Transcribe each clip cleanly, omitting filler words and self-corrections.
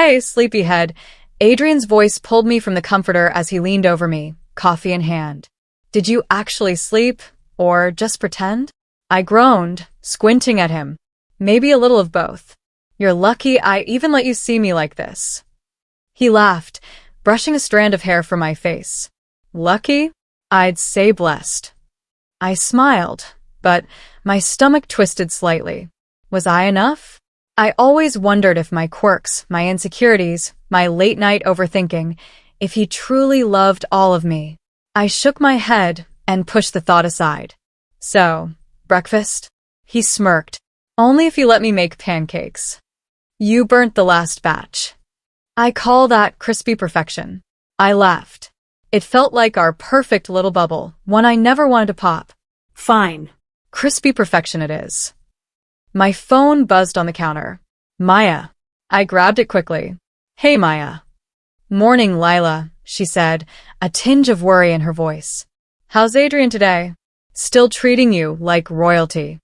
Hey, sleepyhead. Adrian's voice pulled me from the comforter as he leaned over me, coffee in hand. Did you actually sleep, or just pretend? I groaned, squinting at him. Maybe a little of both. You're lucky I even let you see me like this. He laughed, brushing a strand of hair from my face. Lucky? I'd say blessed. I smiled, but my stomach twisted slightly. Was I enough? I always wondered if my quirks, my insecurities, my late-night overthinking, if he truly loved all of me. I shook my head and pushed the thought aside. So, breakfast? He smirked. Only if you let me make pancakes. You burnt the last batch. I call that crispy perfection. I laughed. It felt like our perfect little bubble, one I never wanted to pop. Fine. Crispy perfection it is. My phone buzzed on the counter. Maya. I grabbed it quickly. Hey, Maya. Morning, Lila, she said, a tinge of worry in her voice. How's Adrian today? Still treating you like royalty.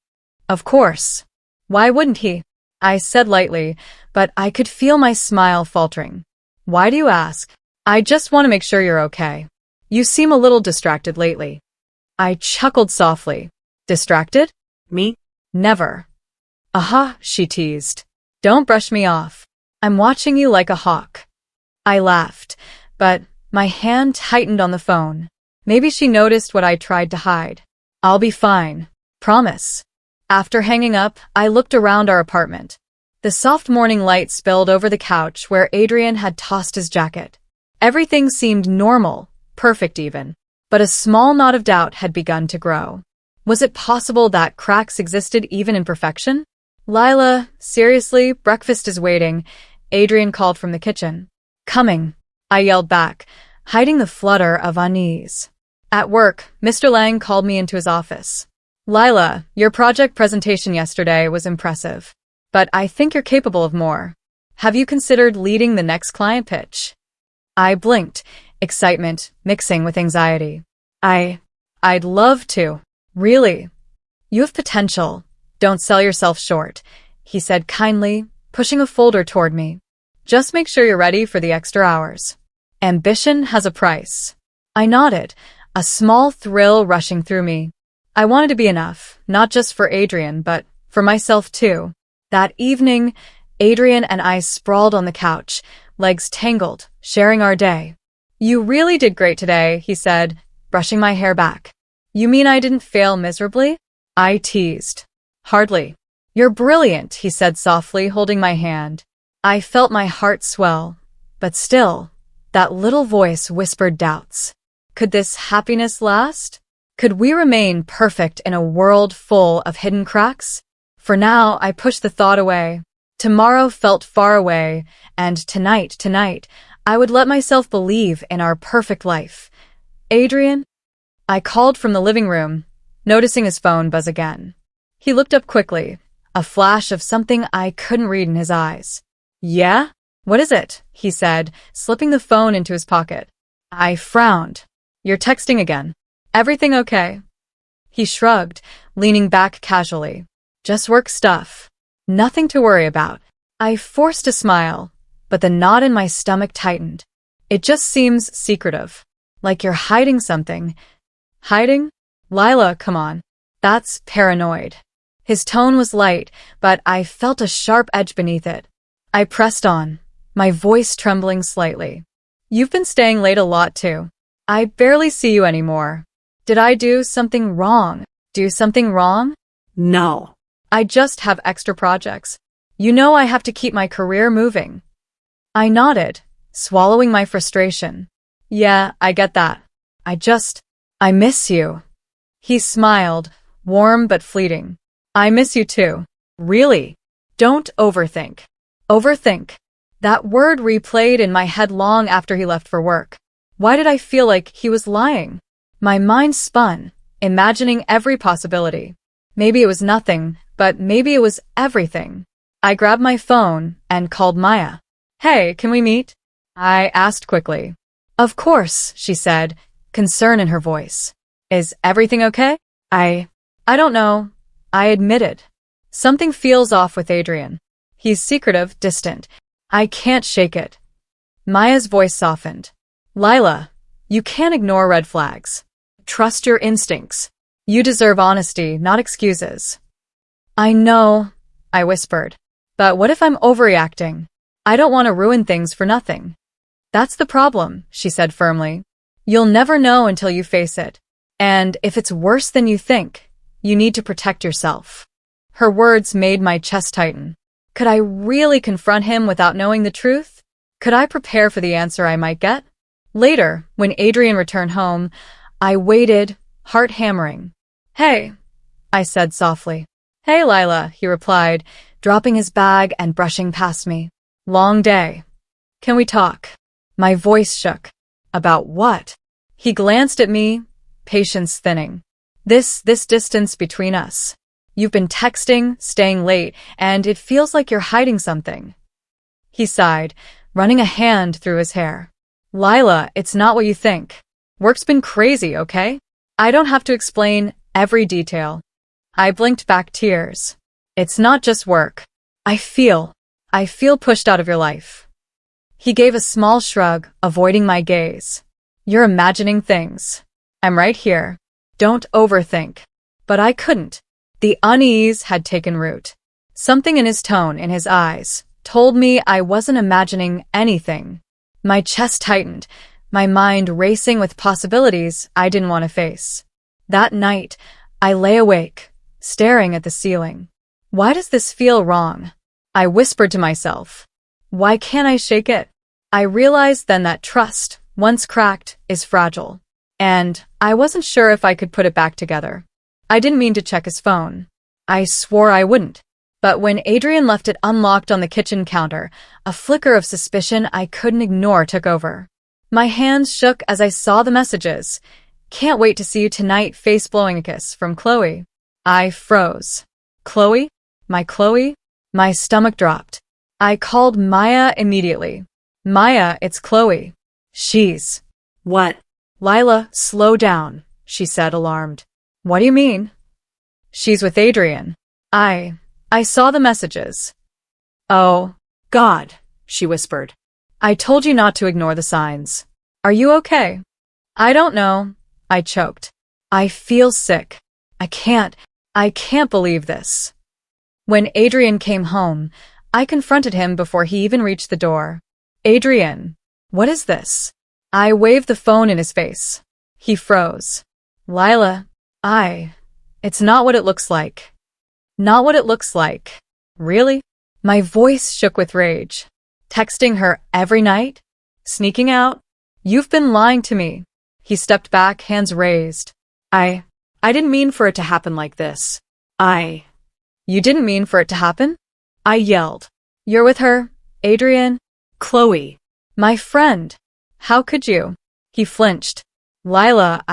Of course. Why wouldn't he? I said lightly, but I could feel my smile faltering. Why do you ask? I just want to make sure you're okay. You seem a little distracted lately. I chuckled softly. Distracted? Me? Never. Aha, she teased. Don't brush me off. I'm watching you like a hawk. I laughed, but my hand tightened on the phone. Maybe she noticed what I tried to hide. I'll be fine. Promise. After hanging up, I looked around our apartment. The soft morning light spilled over the couch where Adrian had tossed his jacket. Everything seemed normal, perfect even, but a small knot of doubt had begun to grow. Was it possible that cracks existed even in perfection? Lila, seriously, breakfast is waiting, Adrian called from the kitchen. Coming, I yelled back, hiding the flutter of unease. At work, Mr. Lang called me into his office. Lila, your project presentation yesterday was impressive, but I think you're capable of more. Have you considered leading the next client pitch? I blinked, excitement mixing with anxiety. I'd love to. Really? You have potential. Don't sell yourself short, he said kindly, pushing a folder toward me. Just make sure you're ready for the extra hours. Ambition has a price. I nodded, a small thrill rushing through me. I wanted to be enough, not just for Adrian, but for myself too. That evening, Adrian and I sprawled on the couch, legs tangled, sharing our day. You really did great today, he said, brushing my hair back. You mean I didn't fail miserably? I teased. Hardly. You're brilliant, he said softly, holding my hand. I felt my heart swell, but still, that little voice whispered doubts. Could this happiness last? Could we remain perfect in a world full of hidden cracks? For now, I pushed the thought away. Tomorrow felt far away, and tonight, I would let myself believe in our perfect life. Adrian? I called from the living room, noticing his phone buzz again. He looked up quickly, a flash of something I couldn't read in his eyes. Yeah? What is it? He said, slipping the phone into his pocket. I frowned. You're texting again. Everything okay? He shrugged, leaning back casually. Just work stuff. Nothing to worry about. I forced a smile, but the knot in my stomach tightened. It just seems secretive. Like you're hiding something. Hiding? Lila, come on. That's paranoid. His tone was light, but I felt a sharp edge beneath it. I pressed on, my voice trembling slightly. You've been staying late a lot too. I barely see you anymore. Did I do something wrong? Do something wrong? No. I just have extra projects. You know I have to keep my career moving. I nodded, swallowing my frustration. Yeah, I get that. I miss you. He smiled, warm but fleeting. I miss you too. Really? Don't overthink. Overthink. That word replayed in my head long after he left for work. Why did I feel like he was lying? My mind spun, imagining every possibility. Maybe it was nothing, but maybe it was everything. I grabbed my phone and called Maya. Hey, can we meet? I asked quickly. Of course, she said, concern in her voice. Is everything okay? I don't know. I admitted. Something feels off with Adrian. He's secretive, distant. I can't shake it. Maya's voice softened. Lila, you can't ignore red flags. Trust your instincts. You deserve honesty, not excuses. I know, I whispered. But what if I'm overreacting? I don't want to ruin things for nothing. That's the problem, she said firmly. You'll never know until you face it. And if it's worse than you think, you need to protect yourself. Her words made my chest tighten. Could I really confront him without knowing the truth? Could I prepare for the answer I might get? Later, when Adrian returned home, I waited, heart hammering. Hey, I said softly. Hey, Lila, he replied, dropping his bag and brushing past me. Long day. Can we talk? My voice shook. About what? He glanced at me, patience thinning. This distance between us. You've been texting, staying late, and it feels like you're hiding something. He sighed, running a hand through his hair. Lila, it's not what you think. Work's been crazy, okay? I don't have to explain every detail. I blinked back tears. It's not just work. I feel pushed out of your life. He gave a small shrug, avoiding my gaze. You're imagining things. I'm right here. Don't overthink. But I couldn't. The unease had taken root. Something in his tone, in his eyes, told me I wasn't imagining anything. My chest tightened, my mind racing with possibilities I didn't want to face. That night, I lay awake, staring at the ceiling. Why does this feel wrong? I whispered to myself. Why can't I shake it? I realized then that trust, once cracked, is fragile. And I wasn't sure if I could put it back together. I didn't mean to check his phone. I swore I wouldn't. But when Adrian left it unlocked on the kitchen counter, a flicker of suspicion I couldn't ignore took over. My hands shook as I saw the messages. Can't wait to see you tonight, face blowing a kiss from Chloe. I froze. Chloe? My Chloe? My stomach dropped. I called Maya immediately. Maya, it's Chloe. She's... What? Lila, slow down, she said, alarmed. What do you mean? She's with Adrian. I saw the messages. Oh, God, she whispered. I told you not to ignore the signs. Are you okay? I don't know, I choked. I feel sick. I can't believe this. When Adrian came home, I confronted him before he even reached the door. Adrian, what is this? I waved the phone in his face. He froze. Lila, it's not what it looks like. Not what it looks like. Really? My voice shook with rage. Texting her every night? Sneaking out? You've been lying to me. He stepped back, hands raised. I didn't mean for it to happen like this. You didn't mean for it to happen? I yelled. You're with her, Adrian? Chloe. My friend. How could you? He flinched. Lila,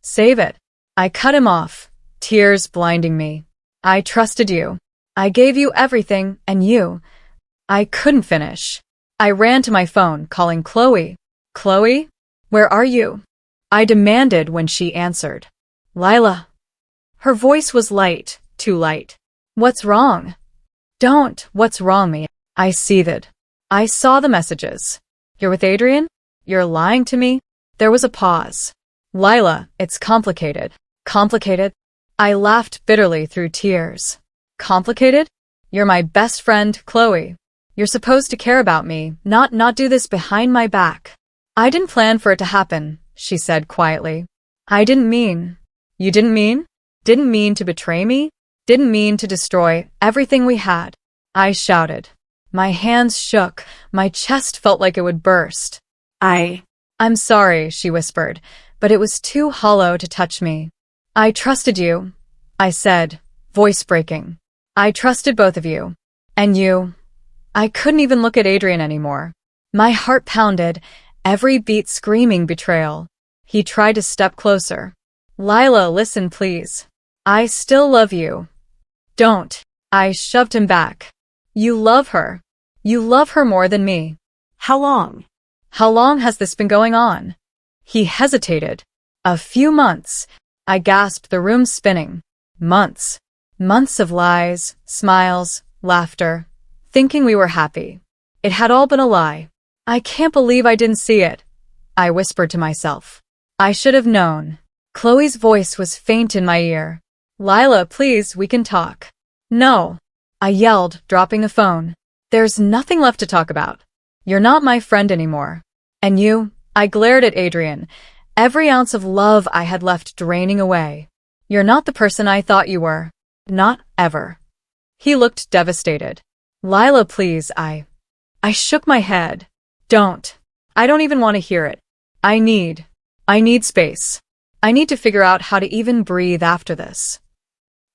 Save it. I cut him off, tears blinding me. I trusted you. I gave you everything, and you. I couldn't finish. I ran to my phone, calling Chloe. Chloe? Where are you? I demanded when she answered. Lila. Her voice was light, too light. What's wrong? What's wrong, me? I seethed. I saw the messages. You're with Adrian? You're lying to me? There was a pause. Lila, it's complicated. Complicated? I laughed bitterly through tears. Complicated? You're my best friend, Chloe. You're supposed to care about me, not do this behind my back. I didn't plan for it to happen, she said quietly. I didn't mean. You didn't mean? Didn't mean to betray me? Didn't mean to destroy everything we had. I shouted. My hands shook, my chest felt like it would burst. I'm sorry, she whispered, but it was too hollow to touch me. I trusted you, I said, voice breaking. I trusted both of you. And you. I couldn't even look at Adrian anymore. My heart pounded, every beat screaming betrayal. He tried to step closer. Lila, listen, please. I still love you. Don't. I shoved him back. You love her. You love her more than me. How long? How long has this been going on? He hesitated. A few months. I gasped, the room spinning. Months. Months of lies, smiles, laughter, thinking we were happy. It had all been a lie. I can't believe I didn't see it, I whispered to myself. I should have known. Chloe's voice was faint in my ear. Lila, please, we can talk. No, I yelled, dropping the phone. There's nothing left to talk about. You're not my friend anymore. And you, I glared at Adrian, every ounce of love I had left draining away. You're not the person I thought you were. Not ever. He looked devastated. Lila, please, I shook my head. Don't. I don't even want to hear it. I need space. I need to figure out how to even breathe after this.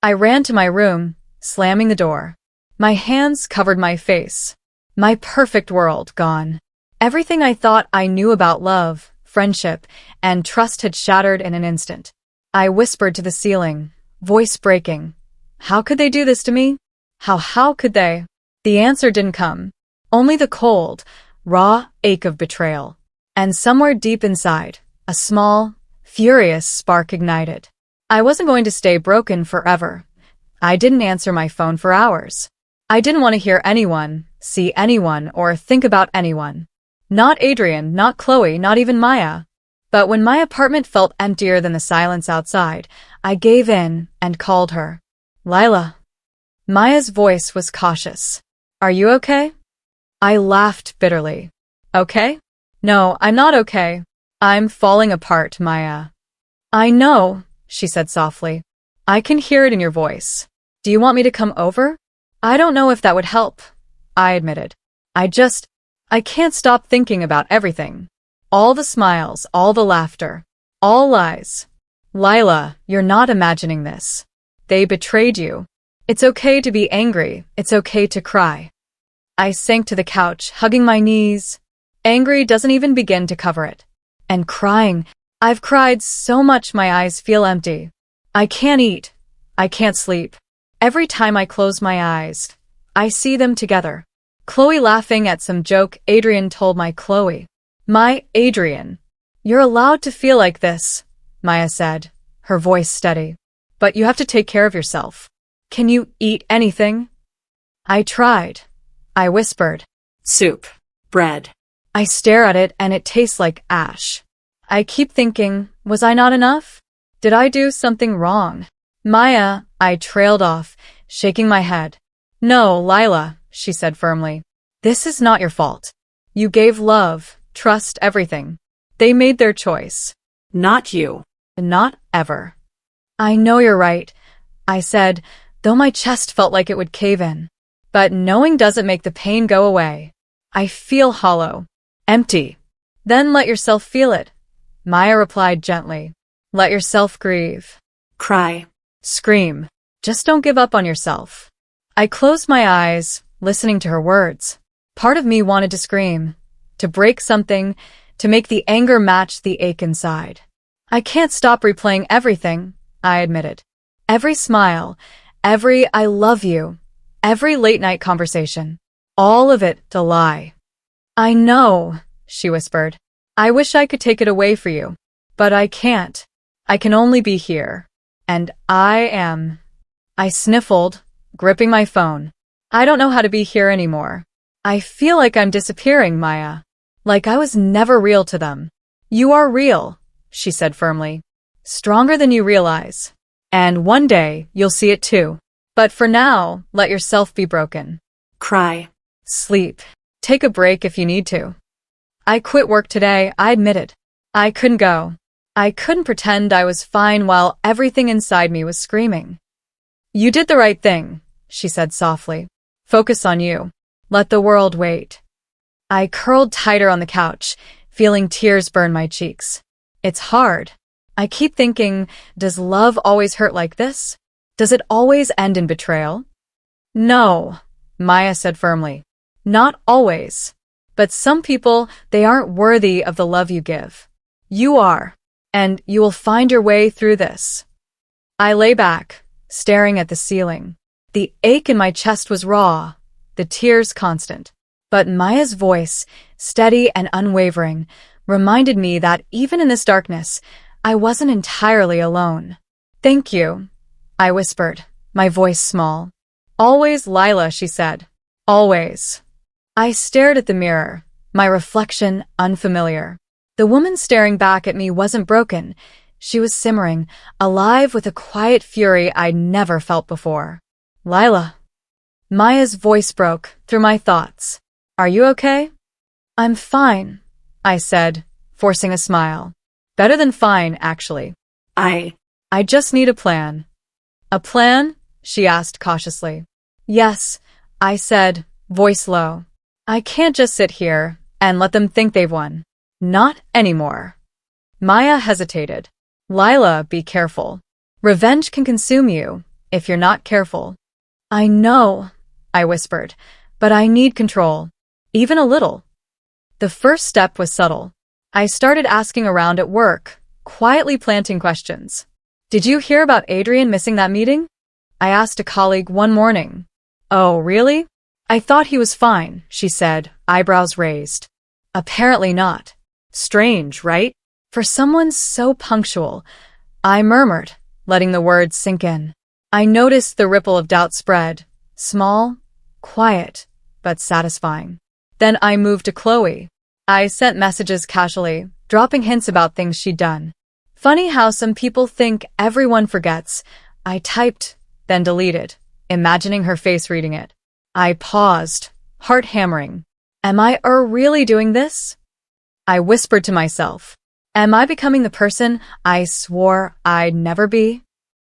I ran to my room, slamming the door. My hands covered my face. My perfect world gone. Everything I thought I knew about love, friendship, and trust had shattered in an instant. I whispered to the ceiling, voice breaking. How could they do this to me? How could they? The answer didn't come. Only the cold, raw ache of betrayal. And somewhere deep inside, a small, furious spark ignited. I wasn't going to stay broken forever. I didn't answer my phone for hours. I didn't want to hear anyone, see anyone, or think about anyone. Not Adrian, not Chloe, not even Maya. But when my apartment felt emptier than the silence outside, I gave in and called her. Lila. Maya's voice was cautious. Are you okay? I laughed bitterly. Okay? No, I'm not okay. I'm falling apart, Maya. I know, she said softly. I can hear it in your voice. Do you want me to come over? I don't know if that would help, I admitted. I can't stop thinking about everything. All the smiles, all the laughter, all lies. Lila, you're not imagining this. They betrayed you. It's okay to be angry. It's okay to cry. I sank to the couch, hugging my knees. Angry doesn't even begin to cover it. And crying. I've cried so much my eyes feel empty. I can't eat. I can't sleep. Every time I close my eyes, I see them together. Chloe laughing at some joke Adrian told my Chloe. My Adrian. You're allowed to feel like this, Maya said, her voice steady. But you have to take care of yourself. Can you eat anything? I tried. I whispered. Soup. Bread. I stare at it and it tastes like ash. I keep thinking, was I not enough? Did I do something wrong? Maya, I trailed off, shaking my head. No, Lila, she said firmly. This is not your fault. You gave love, trust, everything. They made their choice. Not you. Not ever. I know you're right, I said, though my chest felt like it would cave in. But knowing doesn't make the pain go away. I feel hollow. Empty. Then let yourself feel it. Maya replied gently. Let yourself grieve. Cry. Scream. Just don't give up on yourself. I closed my eyes, listening to her words. Part of me wanted to scream, to break something, to make the anger match the ache inside. I can't stop replaying everything, I admitted. Every smile, every I love you, every late-night conversation. All of it a lie. I know, she whispered. I wish I could take it away for you. But I can't. I can only be here. And I sniffled, gripping my phone. I don't know how to be here anymore. I feel like I'm disappearing, Maya. Like I was never real to them. You are real, she said firmly. Stronger than you realize. And one day, you'll see it too. But for now, let yourself be broken. Cry. Sleep. Take a break if you need to. I quit work today, I admitted. I couldn't go. I couldn't pretend I was fine while everything inside me was screaming. You did the right thing, she said softly. Focus on you. Let the world wait. I curled tighter on the couch, feeling tears burn my cheeks. It's hard. I keep thinking, does love always hurt like this? Does it always end in betrayal? No, Maya said firmly. Not always. But some people, they aren't worthy of the love you give. You are. And you will find your way through this. I lay back, staring at the ceiling. The ache in my chest was raw, the tears constant. But Maya's voice, steady and unwavering, reminded me that even in this darkness, I wasn't entirely alone. Thank you, I whispered, my voice small. Always, Lila, she said. Always. I stared at the mirror, my reflection unfamiliar. The woman staring back at me wasn't broken. She was simmering, alive with a quiet fury I'd never felt before. Lila. Maya's voice broke through my thoughts. Are you okay? I'm fine, I said, forcing a smile. Better than fine, actually. I just need a plan. A plan? She asked cautiously. Yes, I said, voice low. I can't just sit here and let them think they've won. Not anymore. Maya hesitated. Lila, be careful. Revenge can consume you if you're not careful. I know, I whispered, but I need control. Even a little. The first step was subtle. I started asking around at work, quietly planting questions. Did you hear about Adrian missing that meeting? I asked a colleague one morning. Oh, really? I thought he was fine, she said, eyebrows raised. Apparently not. Strange, right? For someone so punctual, I murmured, letting the words sink in. I noticed the ripple of doubt spread, small, quiet, but satisfying. Then I moved to Chloe. I sent messages casually, dropping hints about things she'd done. Funny how some people think everyone forgets. I typed, then deleted, imagining her face reading it. I paused, heart hammering. Am I really doing this? I whispered to myself. Am I becoming the person I swore I'd never be?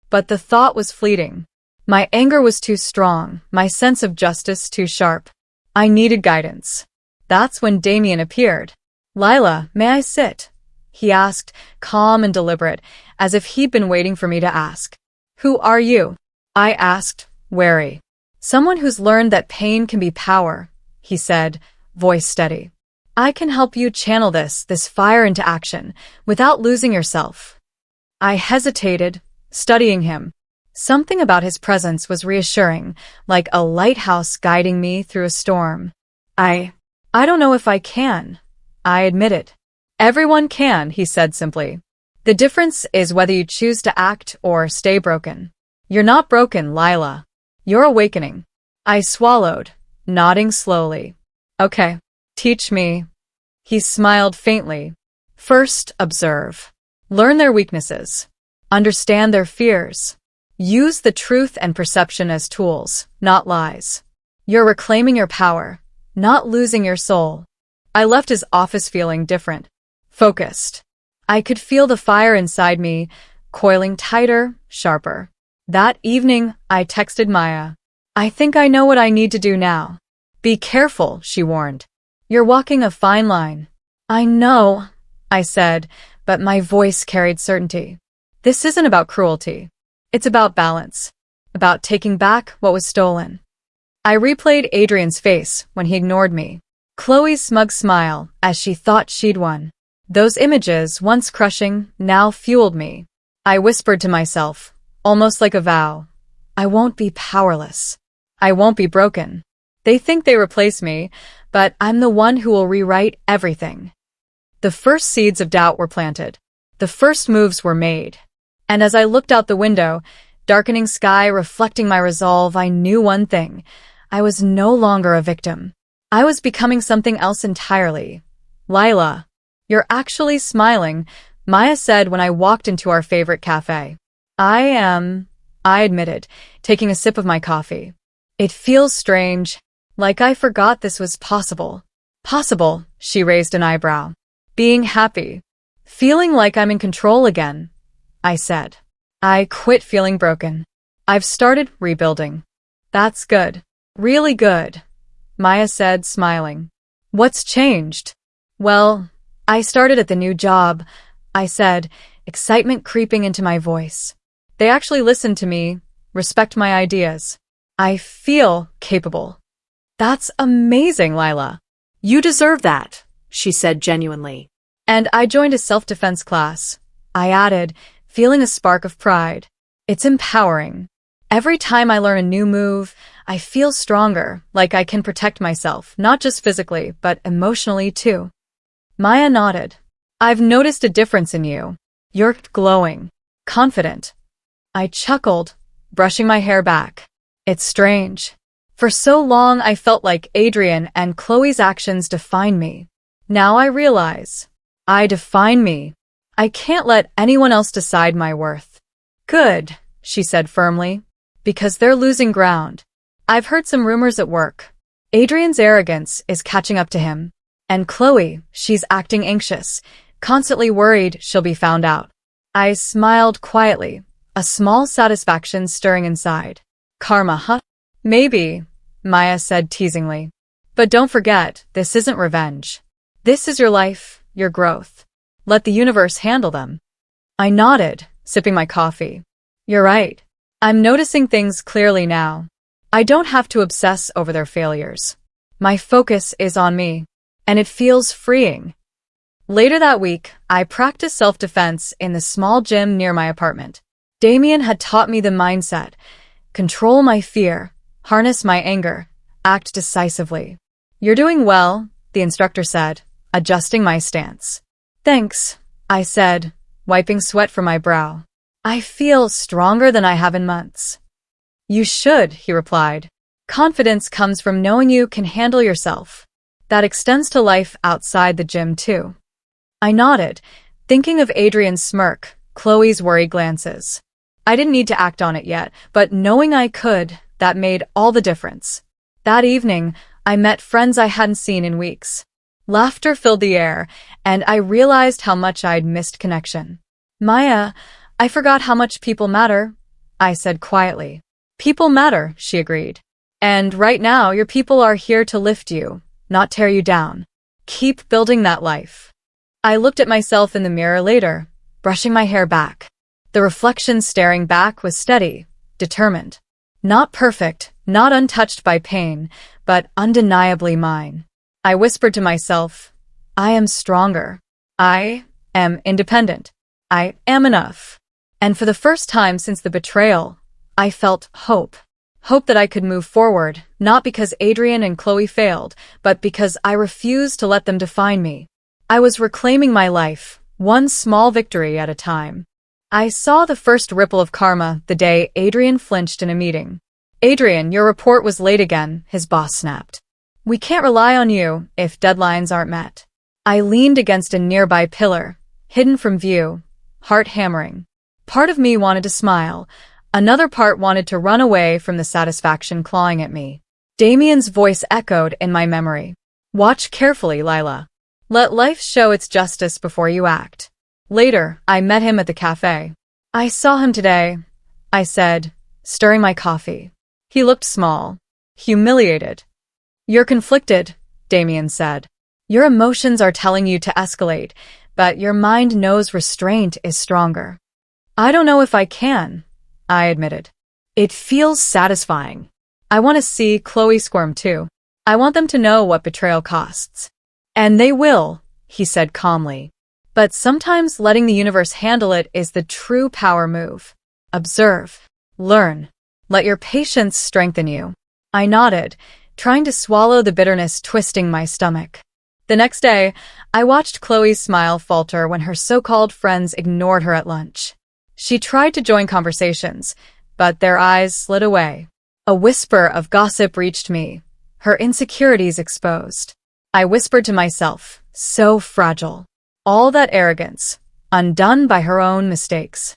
But the thought was fleeting. My anger was too strong, my sense of justice too sharp. I needed guidance. That's when Damien appeared. Lila, may I sit? He asked, calm and deliberate, as if he'd been waiting for me to ask. Who are you? I asked, wary. Someone who's learned that pain can be power, he said, voice steady. I can help you channel this fire into action, without losing yourself. I hesitated, studying him. Something about his presence was reassuring, like a lighthouse guiding me through a storm. I don't know if I can, I admitted. Everyone can, he said simply. The difference is whether you choose to act or stay broken. You're not broken, Lila. You're awakening. I swallowed, nodding slowly. Okay, teach me. He smiled faintly. First, observe. Learn their weaknesses. Understand their fears. Use the truth and perception as tools, not lies. You're reclaiming your power, not losing your soul. I left his office feeling different, focused. I could feel the fire inside me, coiling tighter, sharper. That evening, I texted Maya. I think I know what I need to do now. Be careful, she warned. You're walking a fine line. I know, I said, but my voice carried certainty. This isn't about cruelty. It's about balance. About taking back what was stolen. I replayed Adrian's face when he ignored me. Chloe's smug smile as she thought she'd won. Those images, once crushing, now fueled me. I whispered to myself, almost like a vow. I won't be powerless. I won't be broken. They think they replace me, but I'm the one who will rewrite everything. The first seeds of doubt were planted. The first moves were made. And as I looked out the window, darkening sky reflecting my resolve, I knew one thing. I was no longer a victim. I was becoming something else entirely. Lila, you're actually smiling, Maya said when I walked into our favorite cafe. I am, I admitted, taking a sip of my coffee. It feels strange, like I forgot this was possible. Possible, she raised an eyebrow. Being happy. Feeling like I'm in control again, I said. I quit feeling broken. I've started rebuilding. That's good. Really good, Maya said, smiling. What's changed? Well, I started at the new job, I said, excitement creeping into my voice. They actually listen to me, respect my ideas. I feel capable. That's amazing, Lila. You deserve that, she said genuinely. And I joined a self-defense class, I added, feeling a spark of pride. It's empowering. Every time I learn a new move, I feel stronger, like I can protect myself, not just physically, but emotionally too. Maya nodded. I've noticed a difference in you. You're glowing, confident. I chuckled, brushing my hair back. It's strange. For so long I felt like Adrian and Chloe's actions defined me. Now I realize. I define me. I can't let anyone else decide my worth. Good, she said firmly. Because they're losing ground. I've heard some rumors at work. Adrian's arrogance is catching up to him. And Chloe, she's acting anxious, constantly worried she'll be found out. I smiled quietly, a small satisfaction stirring inside. Karma, huh? Maybe, Maya said teasingly. But don't forget, this isn't revenge. This is your life, your growth. Let the universe handle them. I nodded, sipping my coffee. You're right. I'm noticing things clearly now. I don't have to obsess over their failures. My focus is on me, and it feels freeing. Later that week, I practiced self-defense in the small gym near my apartment. Damien had taught me the mindset: control my fear, harness my anger, act decisively. You're doing well, the instructor said, adjusting my stance. Thanks, I said, wiping sweat from my brow. I feel stronger than I have in months. You should, he replied. Confidence comes from knowing you can handle yourself. That extends to life outside the gym too. I nodded, thinking of Adrian's smirk, Chloe's worried glances. I didn't need to act on it yet, but knowing I could, that made all the difference. That evening, I met friends I hadn't seen in weeks. Laughter filled the air, and I realized how much I'd missed connection. Maya, I forgot how much people matter, I said quietly. People matter, she agreed. And right now, your people are here to lift you, not tear you down. Keep building that life. I looked at myself in the mirror later, brushing my hair back. The reflection staring back was steady, determined. Not perfect, not untouched by pain, but undeniably mine. I whispered to myself, I am stronger. I am independent. I am enough. And for the first time since the betrayal, I felt hope. Hope that I could move forward, not because Adrian and Chloe failed, but because I refused to let them define me. I was reclaiming my life, one small victory at a time. I saw the first ripple of karma the day Adrian flinched in a meeting. Adrian, your report was late again, his boss snapped. We can't rely on you if deadlines aren't met. I leaned against a nearby pillar, hidden from view, heart hammering. Part of me wanted to smile. Another part wanted to run away from the satisfaction clawing at me. Damien's voice echoed in my memory. Watch carefully, Lila. Let life show its justice before you act. Later, I met him at the cafe. I saw him today, I said, stirring my coffee. He looked small, humiliated. You're conflicted, Damien said. Your emotions are telling you to escalate, but your mind knows restraint is stronger. I don't know if I can, I admitted. It feels satisfying. I want to see Chloe squirm too. I want them to know what betrayal costs. And they will, he said calmly. But sometimes letting the universe handle it is the true power move. Observe. Learn. Let your patience strengthen you. I nodded, trying to swallow the bitterness twisting my stomach. The next day, I watched Chloe's smile falter when her so-called friends ignored her at lunch. She tried to join conversations, but their eyes slid away. A whisper of gossip reached me, her insecurities exposed. I whispered to myself, so fragile. All that arrogance, undone by her own mistakes.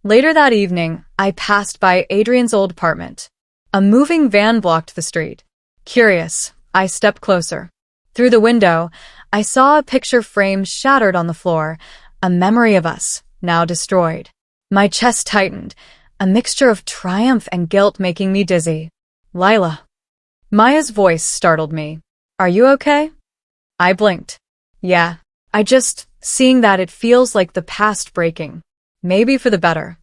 Later that evening, I passed by Adrian's old apartment. A moving van blocked the street. Curious, I stepped closer. Through the window, I saw a picture frame shattered on the floor, a memory of us, now destroyed. My chest tightened, a mixture of triumph and guilt making me dizzy. Lila. Maya's voice startled me. Are you okay? I blinked. Yeah. Seeing that it feels like the past breaking. Maybe for the better.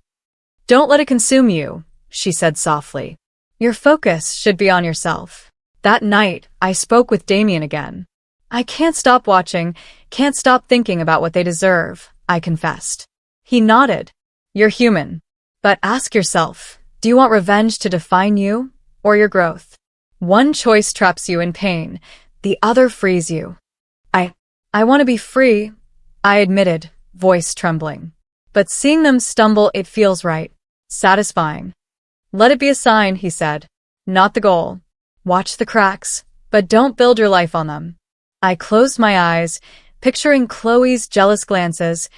Don't let it consume you, she said softly. Your focus should be on yourself. That night, I spoke with Damien again. I can't stop watching, can't stop thinking about what they deserve, I confessed. He nodded. You're human. But ask yourself, do you want revenge to define you, or your growth? One choice traps you in pain, the other frees you. I want to be free, I admitted, voice trembling. But seeing them stumble, it feels right. Satisfying. Let it be a sign, he said. Not the goal. Watch the cracks, but don't build your life on them. I closed my eyes, picturing Chloe's jealous glances,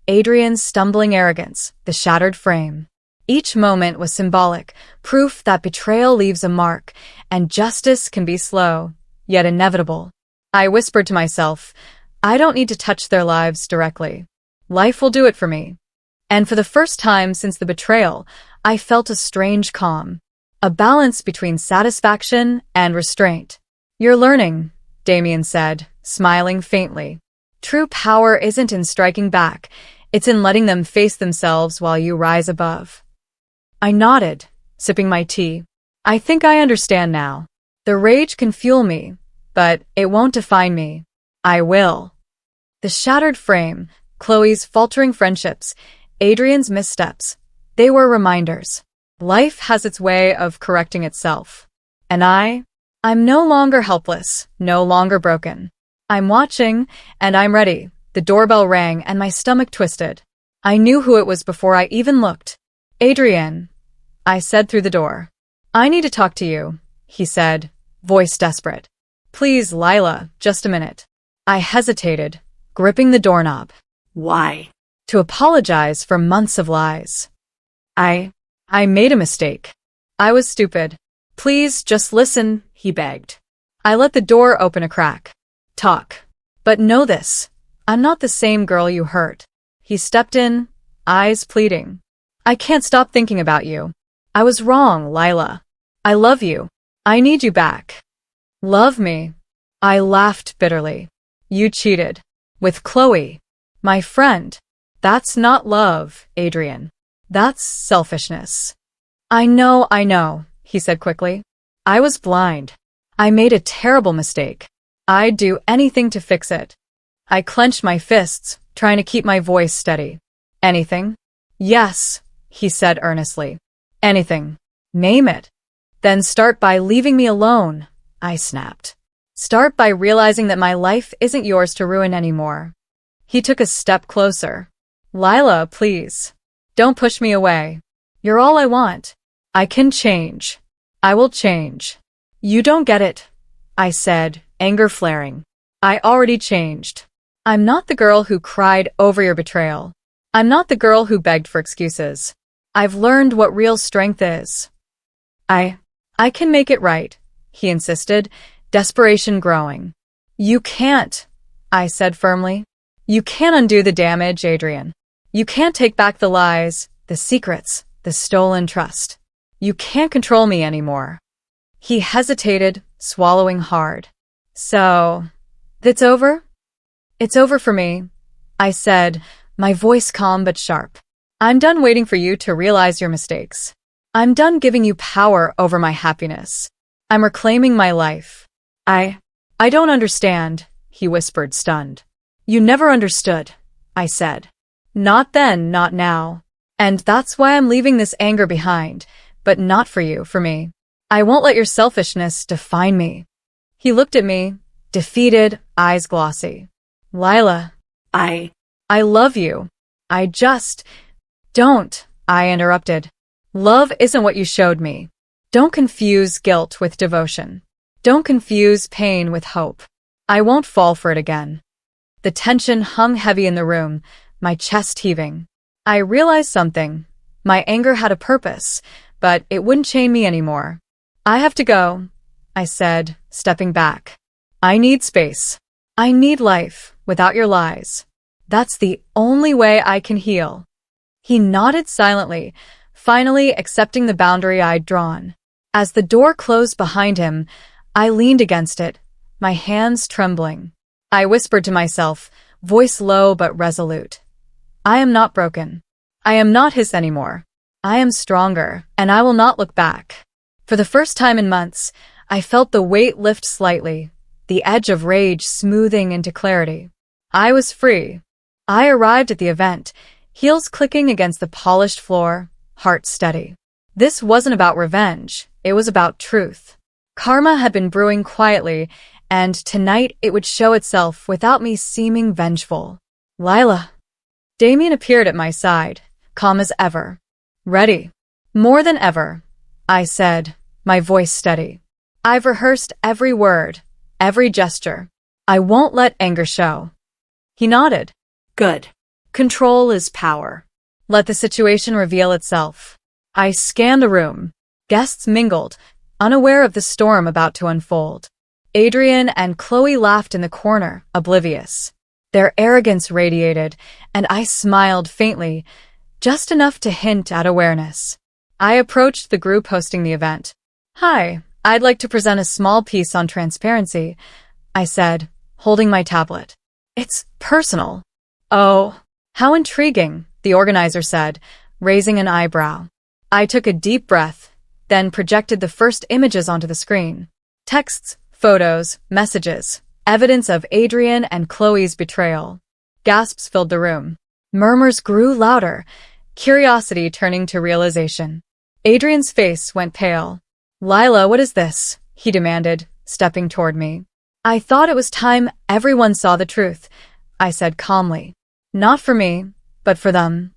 Adrian's stumbling arrogance, the shattered frame. Each moment was symbolic, proof that betrayal leaves a mark, and justice can be slow, yet inevitable. I whispered to myself, I don't need to touch their lives directly. Life will do it for me. And for the first time since the betrayal, I felt a strange calm, a balance between satisfaction and restraint. You're learning, Damien said, smiling faintly. True power isn't in striking back, it's in letting them face themselves while you rise above. I nodded, sipping my tea. I think I understand now. The rage can fuel me, but it won't define me. I will. The shattered frame, Chloe's faltering friendships, Adrian's missteps, they were reminders. Life has its way of correcting itself. And I'm no longer helpless, no longer broken. I'm watching, and I'm ready. The doorbell rang and my stomach twisted. I knew who it was before I even looked. Adrian, I said through the door. I need to talk to you, he said, voice desperate. Please, Lila, just a minute. I hesitated, gripping the doorknob. Why? To apologize for months of lies. I made a mistake. I was stupid. Please, just listen, he begged. I let the door open a crack. Talk. But know this. I'm not the same girl you hurt. He stepped in, eyes pleading. I can't stop thinking about you. I was wrong, Lila. I love you. I need you back. Love me. I laughed bitterly. You cheated. With Chloe. My friend. That's not love, Adrian. That's selfishness. I know, he said quickly. I was blind. I made a terrible mistake. I'd do anything to fix it. I clenched my fists, trying to keep my voice steady. Anything? Yes, he said earnestly. Anything. Name it. Then start by leaving me alone, I snapped. Start by realizing that my life isn't yours to ruin anymore. He took a step closer. Lila, please. Don't push me away. You're all I want. I can change. I will change. You don't get it, I said, anger flaring. I already changed. I'm not the girl who cried over your betrayal. I'm not the girl who begged for excuses. I've learned what real strength is. I can make it right, he insisted, desperation growing. You can't, I said firmly. You can't undo the damage, Adrian. You can't take back the lies, the secrets, the stolen trust. You can't control me anymore. He hesitated, swallowing hard. So, it's over? It's over for me, I said, my voice calm but sharp. I'm done waiting for you to realize your mistakes. I'm done giving you power over my happiness. I'm reclaiming my life. I don't understand, he whispered, stunned. You never understood, I said. Not then, not now. And that's why I'm leaving this anger behind, but not for you, for me. I won't let your selfishness define me. He looked at me, defeated, eyes glossy. Lila, I love you. Don't, I interrupted. Love isn't what you showed me. Don't confuse guilt with devotion. Don't confuse pain with hope. I won't fall for it again. The tension hung heavy in the room, my chest heaving. I realized something. My anger had a purpose, but it wouldn't chain me anymore. I have to go, I said, stepping back. I need space. I need life without your lies. That's the only way I can heal. He nodded silently, finally accepting the boundary I'd drawn. As the door closed behind him, I leaned against it, my hands trembling. I whispered to myself, voice low but resolute. I am not broken. I am not his anymore. I am stronger, and I will not look back. For the first time in months, I felt the weight lift slightly, the edge of rage smoothing into clarity. I was free. I arrived at the event, heels clicking against the polished floor, heart steady. This wasn't about revenge, it was about truth. Karma had been brewing quietly, and tonight it would show itself without me seeming vengeful. Lila. Damien appeared at my side, calm as ever. Ready. More than ever, I said, my voice steady. I've rehearsed every word, every gesture. I won't let anger show. He nodded. Good. Control is power. Let the situation reveal itself. I scanned the room. Guests mingled, unaware of the storm about to unfold. Adrian and Chloe laughed in the corner, oblivious. Their arrogance radiated, and I smiled faintly, just enough to hint at awareness. I approached the group hosting the event. Hi, I'd like to present a small piece on transparency, I said, holding my tablet. It's personal. Oh, how intriguing, the organizer said, raising an eyebrow. I took a deep breath, then projected the first images onto the screen. Texts, photos, messages, evidence of Adrian and Chloe's betrayal. Gasps filled the room. Murmurs grew louder, curiosity turning to realization. Adrian's face went pale. Lila, what is this? He demanded, stepping toward me. I thought it was time everyone saw the truth, I said calmly. Not for me, but for them.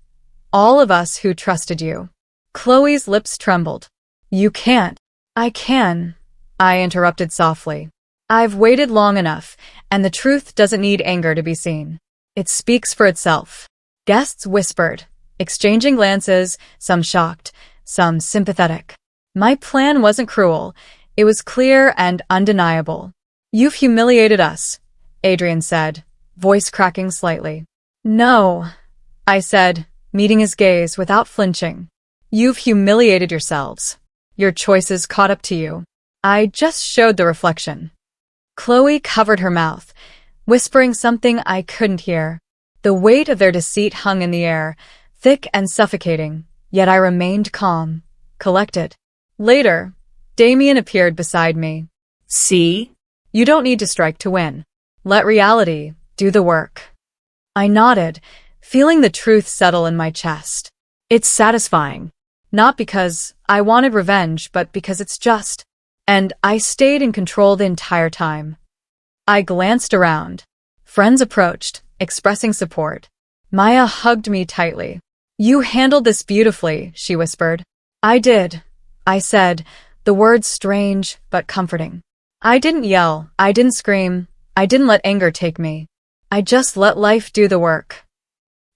All of us who trusted you. Chloe's lips trembled. You can't. I can, I interrupted softly. I've waited long enough, and the truth doesn't need anger to be seen. It speaks for itself. Guests whispered, exchanging glances, some shocked, some sympathetic. My plan wasn't cruel. It was clear and undeniable. You've humiliated us, Adrian said, voice cracking slightly. No, I said, meeting his gaze without flinching. You've humiliated yourselves. Your choices caught up to you. I just showed the reflection. Chloe covered her mouth, whispering something I couldn't hear. The weight of their deceit hung in the air, thick and suffocating, yet I remained calm, collected. Later, Damien appeared beside me. See? You don't need to strike to win. Let reality do the work. I nodded, feeling the truth settle in my chest. It's satisfying. Not because I wanted revenge, but because it's just. And I stayed in control the entire time. I glanced around. Friends approached, expressing support. Maya hugged me tightly. You handled this beautifully, she whispered. I did, I said, the words strange but comforting. I didn't yell, I didn't scream, I didn't let anger take me. I just let life do the work.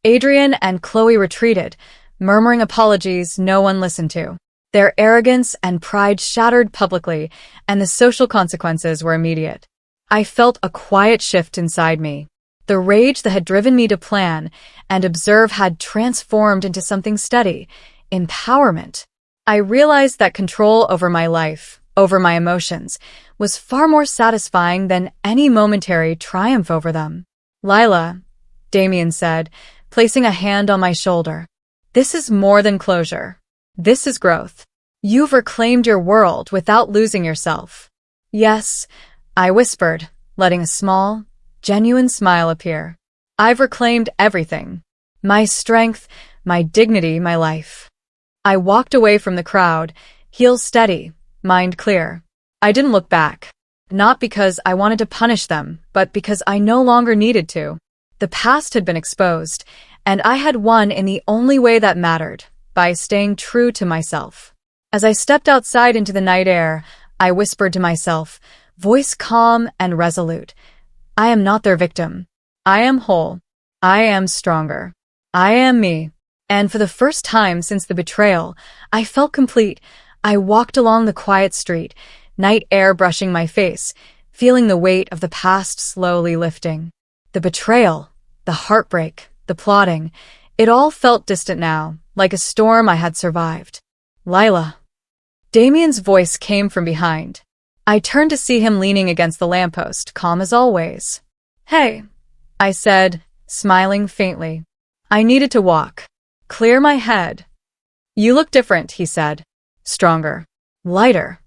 Adrian and Chloe retreated, murmuring apologies no one listened to. Their arrogance and pride shattered publicly, and the social consequences were immediate. I felt a quiet shift inside me. The rage that had driven me to plan and observe had transformed into something steady, empowerment. I realized that control over my life, over my emotions, was far more satisfying than any momentary triumph over them. Lila, Damien said, placing a hand on my shoulder. This is more than closure. This is growth. You've reclaimed your world without losing yourself. Yes, I whispered, letting a small, genuine smile appear. I've reclaimed everything. My strength, my dignity, my life. I walked away from the crowd, heels steady, mind clear. I didn't look back. Not because I wanted to punish them, but because I no longer needed to. The past had been exposed, and I had won in the only way that mattered, by staying true to myself. As I stepped outside into the night air, I whispered to myself, voice calm and resolute, I am not their victim. I am whole. I am stronger. I am me. And for the first time since the betrayal, I felt complete. I walked along the quiet street, night air brushing my face, feeling the weight of the past slowly lifting. The betrayal, the heartbreak, the plotting, it all felt distant now, like a storm I had survived. Lila. Damien's voice came from behind. I turned to see him leaning against the lamppost, calm as always. Hey, I said, smiling faintly. I needed to walk. Clear my head. You look different, he said. Stronger. Lighter.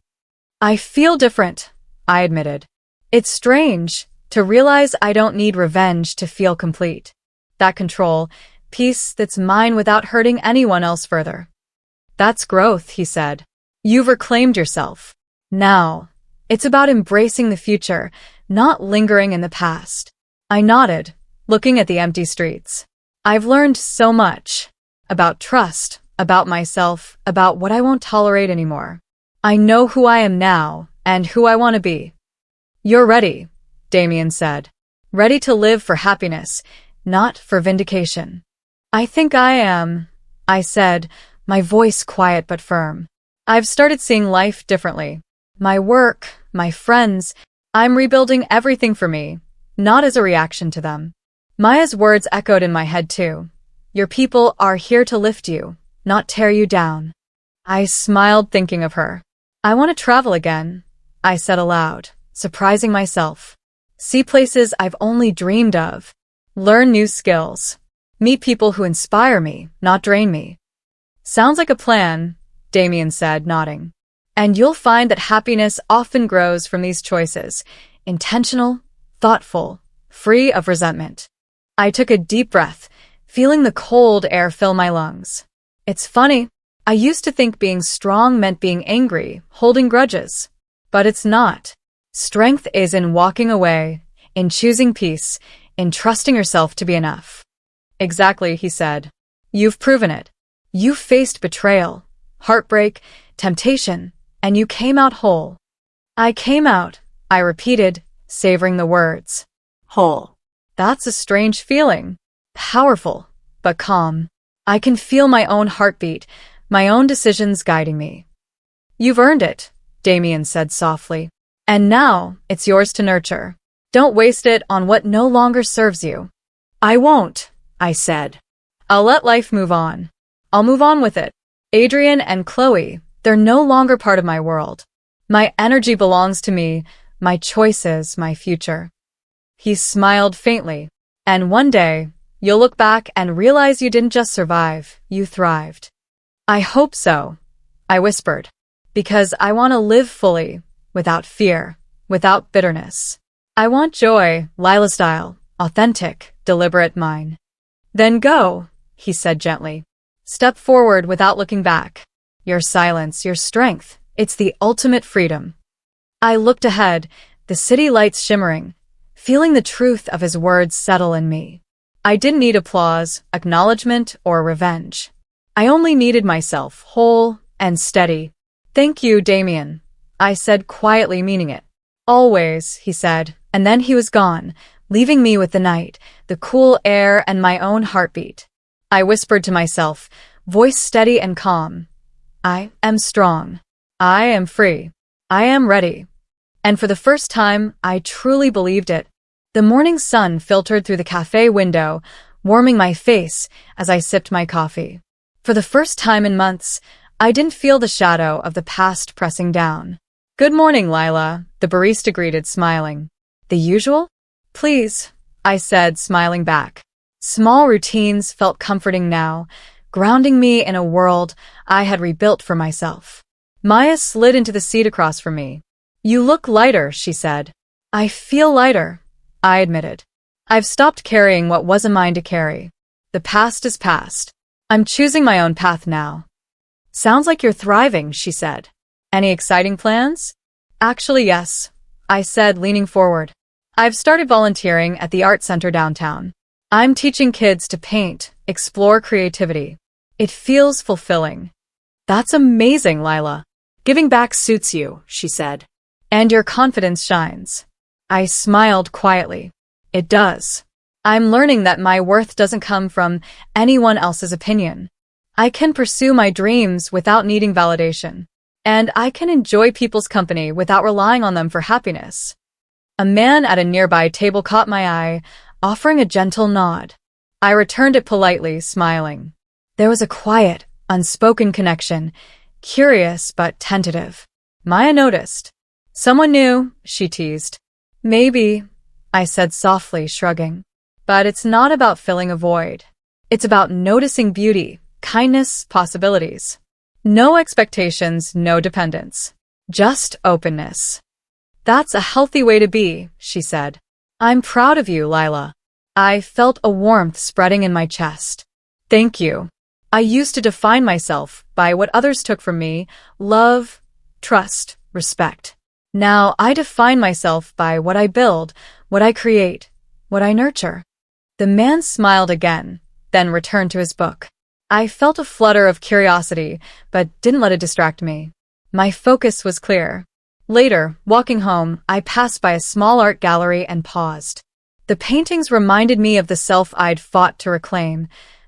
I feel different, I admitted. It's strange to realize I don't need revenge to feel complete. That control, peace that's mine without hurting anyone else further. That's growth, he said. You've reclaimed yourself. Now, it's about embracing the future, not lingering in the past. I nodded, looking at the empty streets. I've learned so much. About trust, about myself, about what I won't tolerate anymore. I know who I am now, and who I want to be. You're ready, Damien said. Ready to live for happiness, not for vindication. I think I am, I said, my voice quiet but firm. I've started seeing life differently. My work, my friends, I'm rebuilding everything for me, not as a reaction to them. Maya's words echoed in my head too. Your people are here to lift you, not tear you down. I smiled thinking of her. I want to travel again, I said aloud, surprising myself. See places I've only dreamed of. Learn new skills. Meet people who inspire me, not drain me. Sounds like a plan, Damien said, nodding. And you'll find that happiness often grows from these choices. Intentional, thoughtful, free of resentment. I took a deep breath, feeling the cold air fill my lungs. It's funny. I used to think being strong meant being angry, holding grudges. But it's not. Strength is in walking away, in choosing peace, in trusting yourself to be enough. Exactly, he said. You've proven it. You faced betrayal, heartbreak, temptation, and you came out whole. I came out, I repeated, savoring the words. Whole. That's a strange feeling. Powerful, but calm. I can feel my own heartbeat, my own decisions guiding me. You've earned it, Damien said softly. And now, it's yours to nurture. Don't waste it on what no longer serves you. I won't, I said. I'll let life move on. I'll move on with it. Adrian and Chloe, they're no longer part of my world. My energy belongs to me, my choices, my future. He smiled faintly. And one day, you'll look back and realize you didn't just survive, you thrived. I hope so, I whispered. Because I want to live fully, without fear, without bitterness. I want joy, Lila style, authentic, deliberate mine. Then go, he said gently. Step forward without looking back. Your silence, your strength, it's the ultimate freedom. I looked ahead, the city lights shimmering, feeling the truth of his words settle in me. I didn't need applause, acknowledgement, or revenge. I only needed myself, whole and steady. Thank you, Damien, I said quietly, meaning it. Always, he said, and then he was gone, leaving me with the night, the cool air, and my own heartbeat. I whispered to myself, voice steady and calm. I am strong. I am free. I am ready. And for the first time, I truly believed it. The morning sun filtered through the cafe window, warming my face as I sipped my coffee. For the first time in months, I didn't feel the shadow of the past pressing down. Good morning, Lila, the barista greeted, smiling. The usual? Please, I said, smiling back. Small routines felt comforting now, grounding me in a world I had rebuilt for myself. Maya slid into the seat across from me. You look lighter, she said. I feel lighter, I admitted. I've stopped carrying what wasn't mine to carry. The past is past. I'm choosing my own path now. Sounds like you're thriving, she said. Any exciting plans? Actually, yes, I said, leaning forward. I've started volunteering at the art center downtown. I'm teaching kids to paint, explore creativity. It feels fulfilling. That's amazing, Lila. Giving back suits you, she said. And your confidence shines. I smiled quietly. It does. I'm learning that my worth doesn't come from anyone else's opinion. I can pursue my dreams without needing validation. And I can enjoy people's company without relying on them for happiness. A man at a nearby table caught my eye, offering a gentle nod. I returned it politely, smiling. There was a quiet, unspoken connection, curious but tentative. Maya noticed. Someone new, she teased. Maybe, I said softly, shrugging. But it's not about filling a void. It's about noticing beauty, kindness, possibilities. No expectations, no dependence. Just openness. That's a healthy way to be, she said. I'm proud of you, Lila. I felt a warmth spreading in my chest. Thank you. I used to define myself by what others took from me, love, trust, respect. Now I define myself by what I build, what I create, what I nurture. The man smiled again, then returned to his book. I felt a flutter of curiosity, but didn't let it distract me. My focus was clear. Later, walking home, I passed by a small art gallery and paused. The paintings reminded me of the self I'd fought to reclaim,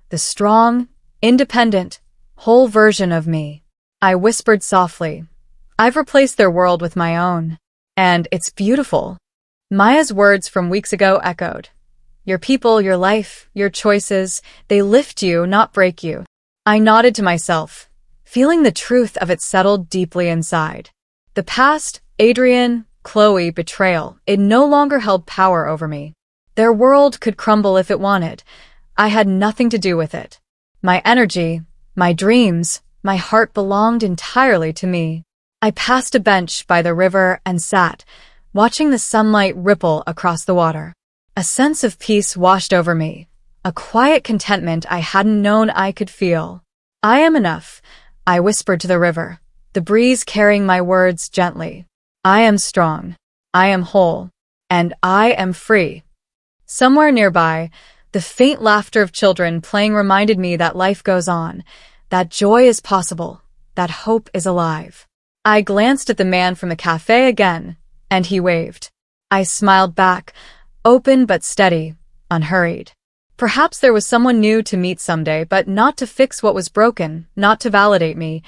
the strong, independent, whole version of me. I whispered softly, "I've replaced their world with my own. And it's beautiful." Maya's words from weeks ago echoed. "Your people, your life, your choices, they lift you, not break you." I nodded to myself, feeling the truth of it settled deeply inside. The past, Adrian, Chloe, betrayal, it no longer held power over me. Their world could crumble if it wanted. I had nothing to do with it. My energy, my dreams, my heart belonged entirely to me. I passed a bench by the river and sat, watching the sunlight ripple across the water. A sense of peace washed over me, a quiet contentment I hadn't known I could feel. "I am enough," I whispered to the river, the breeze carrying my words gently. "I am strong. I am whole. And I am free." Somewhere nearby, the faint laughter of children playing reminded me that life goes on, that joy is possible, that hope is alive. I glanced at the man from the cafe again, and he waved. I smiled back, open but steady, unhurried. Perhaps there was someone new to meet someday, but not to fix what was broken, not to validate me,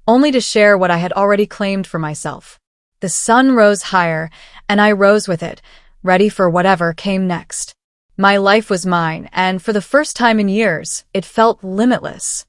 only to share what I had already claimed for myself. The sun rose higher, and I rose with it, ready for whatever came next. My life was mine, and for the first time in years, it felt limitless.